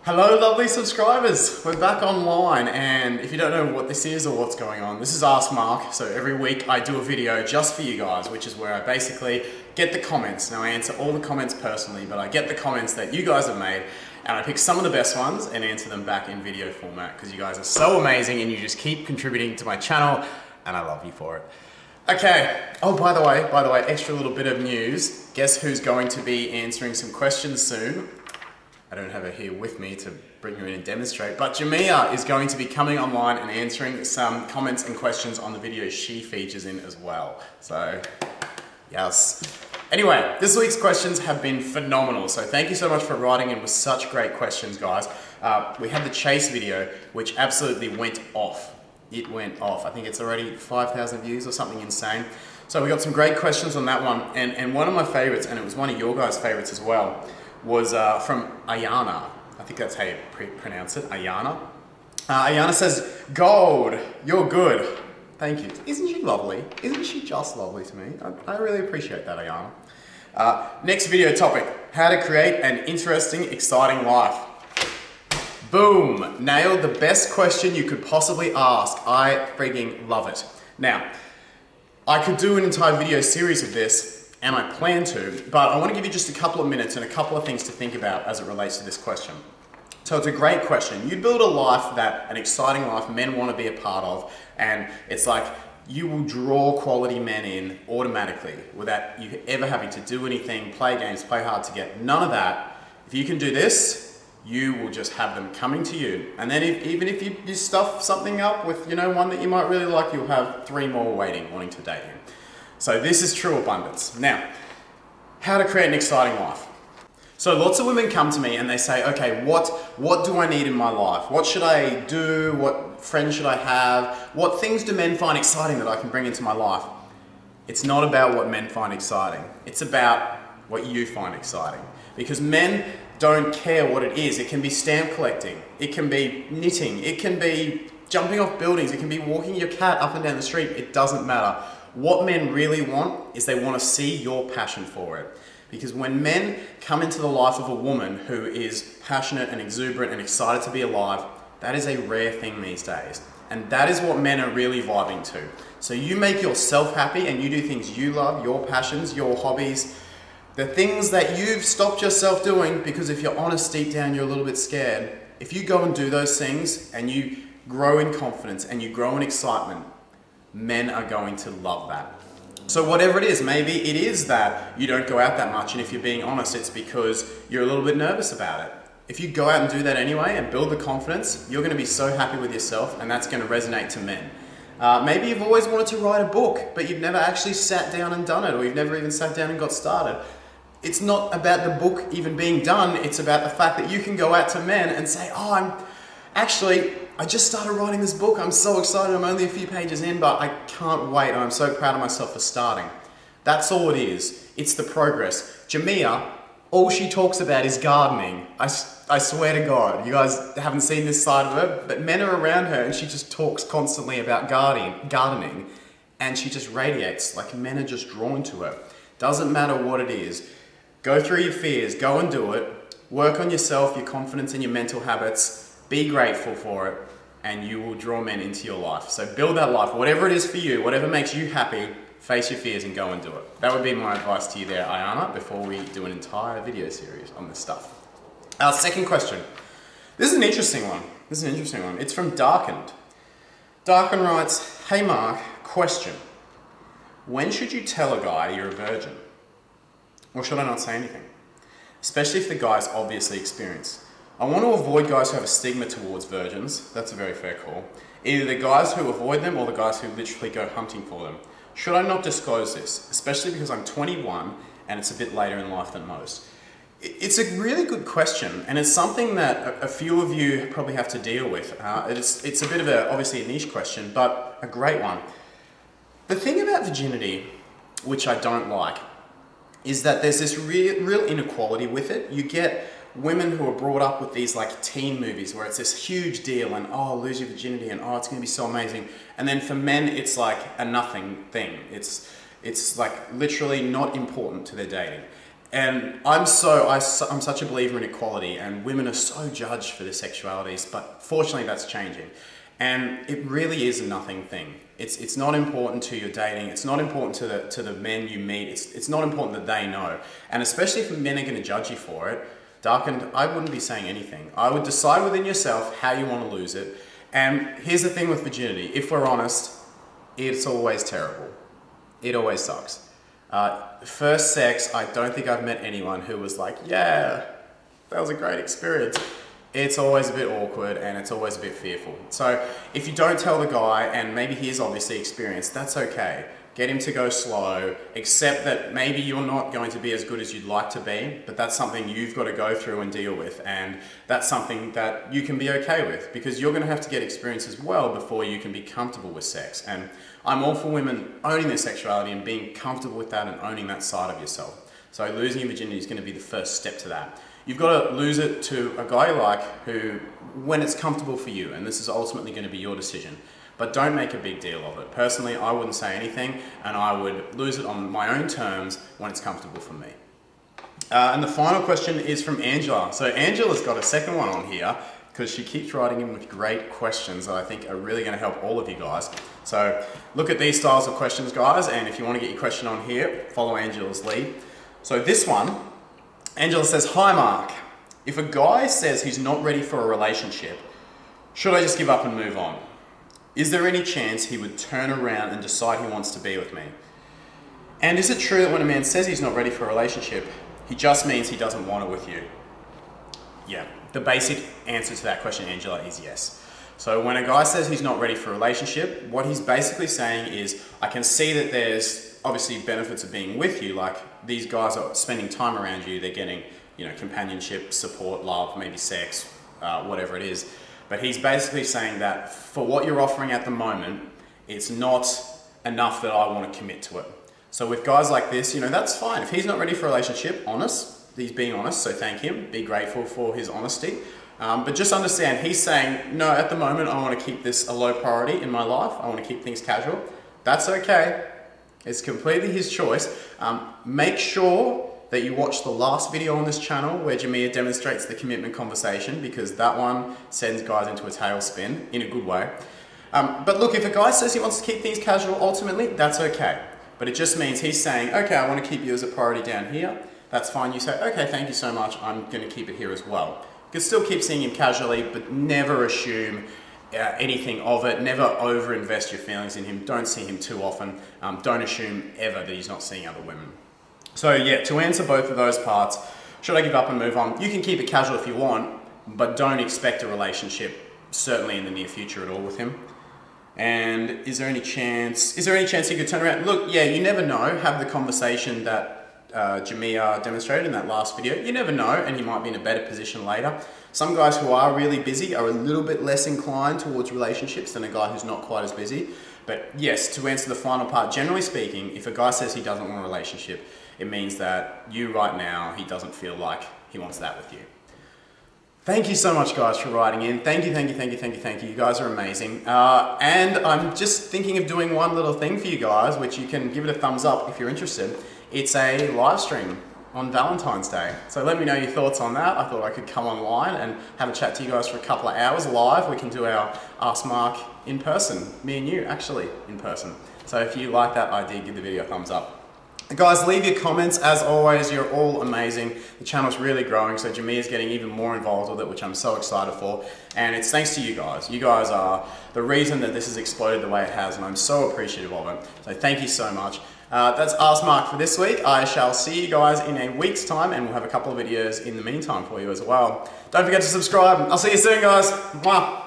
Hello lovely subscribers, we're back online, and if you don't know what this is or what's going on, this is Ask Mark. So every week I do a video just for you guys, which is where I basically get the comments. Now I answer all the comments personally, but I get the comments that you guys have made and I pick some of the best ones and answer them back in video format because you guys are so amazing and you just keep contributing to my channel and I love you for it. Okay, oh by the way, extra little bit of news. Guess who's going to be answering some questions soon? I don't have her here with me to bring her in and demonstrate, but Jamia is going to be coming online and answering some comments and questions on the videos she features in as well. So, yes. Anyway, this week's questions have been phenomenal, so thank you so much for writing in with such great questions, guys. We had the chase video, which absolutely went off. It went off. I think it's already 5,000 views or something insane. So we got some great questions on that one, and one of my favorites, and it was one of your guys' favorites as well, was from Ayana. I think that's how you pronounce it, Ayana. Ayana says, "Gold, you're good." Thank you. Isn't she lovely? Isn't she just lovely to me? I really appreciate that, Ayana. Next video topic, how to create an interesting, exciting life. Boom, nailed the best question you could possibly ask. I freaking love it. Now, I could do an entire video series of this, and I plan to, but I want to give you just a couple of minutes and a couple of things to think about as it relates to this question. So it's a great question. You build a life an exciting life men want to be a part of, and it's like you will draw quality men in automatically without you ever having to do anything, play games, play hard to get. None of that. If you can do this, you will just have them coming to you. And then even if you stuff something up with, one that you might really like, you'll have 3 more waiting, wanting to date you. So this is true abundance. Now, how to create an exciting life. So lots of women come to me and they say, okay, what do I need in my life? What should I do? What friends should I have? What things do men find exciting that I can bring into my life? It's not about what men find exciting. It's about what you find exciting. Because men don't care what it is. It can be stamp collecting. It can be knitting. It can be jumping off buildings. It can be walking your cat up and down the street. It doesn't matter. What men really want is they want to see your passion for it. Because when men come into the life of a woman who is passionate and exuberant and excited to be alive, that is a rare thing these days. And that is what men are really vibing to. So you make yourself happy and you do things you love, your passions, your hobbies, the things that you've stopped yourself doing because if you're honest deep down, you're a little bit scared. If you go and do those things and you grow in confidence and you grow in excitement, men are going to love that. So whatever it is, maybe it is that you don't go out that much, and if you're being honest, it's because you're a little bit nervous about it. If you go out and do that anyway and build the confidence, you're going to be so happy with yourself, and that's going to resonate to men. Maybe you've always wanted to write a book, but you've never actually sat down and done it, or you've never even sat down and got started. It's not about the book even being done, it's about the fact that you can go out to men and say, I just started writing this book, I'm so excited, I'm only a few pages in, but I can't wait, and I'm so proud of myself for starting. That's all it is. It's the progress. Jamia, all she talks about is gardening. I swear to God, you guys haven't seen this side of her, but men are around her and she just talks constantly about gardening, and she just radiates, like men are just drawn to her. Doesn't matter what it is. Go through your fears, go and do it, work on yourself, your confidence and your mental habits, be grateful for it, and you will draw men into your life. So build that life, whatever it is for you, whatever makes you happy, face your fears and go and do it. That would be my advice to you there, Ayana, before we do an entire video series on this stuff. Our second question. This is an interesting one. It's from Darkenned. Darkenned writes, "Hey Mark, question. When should you tell a guy you're a virgin? Or should I not say anything? Especially if the guy's obviously experienced. I want to avoid guys who have a stigma towards virgins." That's a very fair call. Either the guys who avoid them or the guys who literally go hunting for them. Should I not disclose this? Especially because I'm 21 and it's a bit later in life than most. It's a really good question, and it's something that a few of you probably have to deal with. It's a bit of obviously a niche question, but a great one. The thing about virginity, which I don't like, is that there's this real inequality with it. You get women who are brought up with these like teen movies where it's this huge deal and lose your virginity and it's going to be so amazing. And then for men, it's like a nothing thing. It's like literally not important to their dating. And I'm such a believer in equality, and women are so judged for their sexualities, but fortunately that's changing. And it really is a nothing thing. It's not important to your dating, it's not important to the men you meet, it's not important that they know. And especially if men are going to judge you for it, Darkened, I wouldn't be saying anything. I would decide within yourself how you want to lose it. And here's the thing with virginity, if we're honest, it's always terrible. It always sucks. First sex, I don't think I've met anyone who was like, yeah, that was a great experience. It's always a bit awkward and it's always a bit fearful. So if you don't tell the guy, and maybe he's obviously experienced, that's okay. Get him to go slow, accept that maybe you're not going to be as good as you'd like to be, but that's something you've got to go through and deal with, and that's something that you can be okay with, because you're going to have to get experience as well before you can be comfortable with sex. And I'm all for women owning their sexuality and being comfortable with that and owning that side of yourself. So losing your virginity is going to be the first step to that. You've got to lose it to a guy you like who, when it's comfortable for you, and this is ultimately going to be your decision. But don't make a big deal of it. Personally, I wouldn't say anything, and I would lose it on my own terms when it's comfortable for me. And the final question is from Angela. So Angela's got a second one on here, because she keeps writing in with great questions that I think are really going to help all of you guys. So look at these styles of questions, guys, and if you want to get your question on here, follow Angela's lead. So this one, Angela says, "Hi Mark, if a guy says he's not ready for a relationship, should I just give up and move on? Is there any chance he would turn around and decide he wants to be with me? And is it true that when a man says he's not ready for a relationship, he just means he doesn't want it with you?" Yeah, the basic answer to that question, Angela, is yes. So when a guy says he's not ready for a relationship, what he's basically saying is, I can see that there's obviously benefits of being with you, like these guys are spending time around you, they're getting, companionship, support, love, maybe sex, whatever it is. But he's basically saying that for what you're offering at the moment, it's not enough that I want to commit to it. So with guys like this, that's fine. If he's not ready for a relationship, he's being honest, so thank him. Be grateful for his honesty. But just understand, he's saying, no, at the moment, I want to keep this a low priority in my life. I want to keep things casual. That's okay. It's completely his choice. Make sure that you watch the last video on this channel where Jamia demonstrates the commitment conversation, because that one sends guys into a tailspin in a good way. But look, if a guy says he wants to keep things casual, ultimately, that's okay. But it just means he's saying, okay, I want to keep you as a priority down here. That's fine. You say, okay, thank you so much. I'm going to keep it here as well. You can still keep seeing him casually, but never assume anything of it. Never overinvest your feelings in him. Don't see him too often. Don't assume ever that he's not seeing other women. So yeah, to answer both of those parts, should I give up and move on? You can keep it casual if you want, but don't expect a relationship, certainly in the near future at all, with him. And is there any chance he could turn around? Look, yeah, you never know. Have the conversation that Jamia demonstrated in that last video. You never know, and he might be in a better position later. Some guys who are really busy are a little bit less inclined towards relationships than a guy who's not quite as busy. But yes, to answer the final part, generally speaking, if a guy says he doesn't want a relationship, it means that right now, he doesn't feel like he wants that with you. Thank you so much, guys, for writing in. Thank you. You guys are amazing. And I'm just thinking of doing one little thing for you guys, which you can give it a thumbs up if you're interested. It's a live stream on Valentine's Day. So let me know your thoughts on that. I thought I could come online and have a chat to you guys for a couple of hours live. We can do our Ask Mark in person. Me and you, actually, in person. So if you like that idea, give the video a thumbs up. Guys, leave your comments. As always, you're all amazing. The channel's really growing, so Jamia's getting even more involved with it, which I'm so excited for. And it's thanks to you guys. You guys are the reason that this has exploded the way it has, and I'm so appreciative of it. So thank you so much. That's Ask Mark for this week. I shall see you guys in a week's time, and we'll have a couple of videos in the meantime for you as well. Don't forget to subscribe. I'll see you soon, guys. Mwah.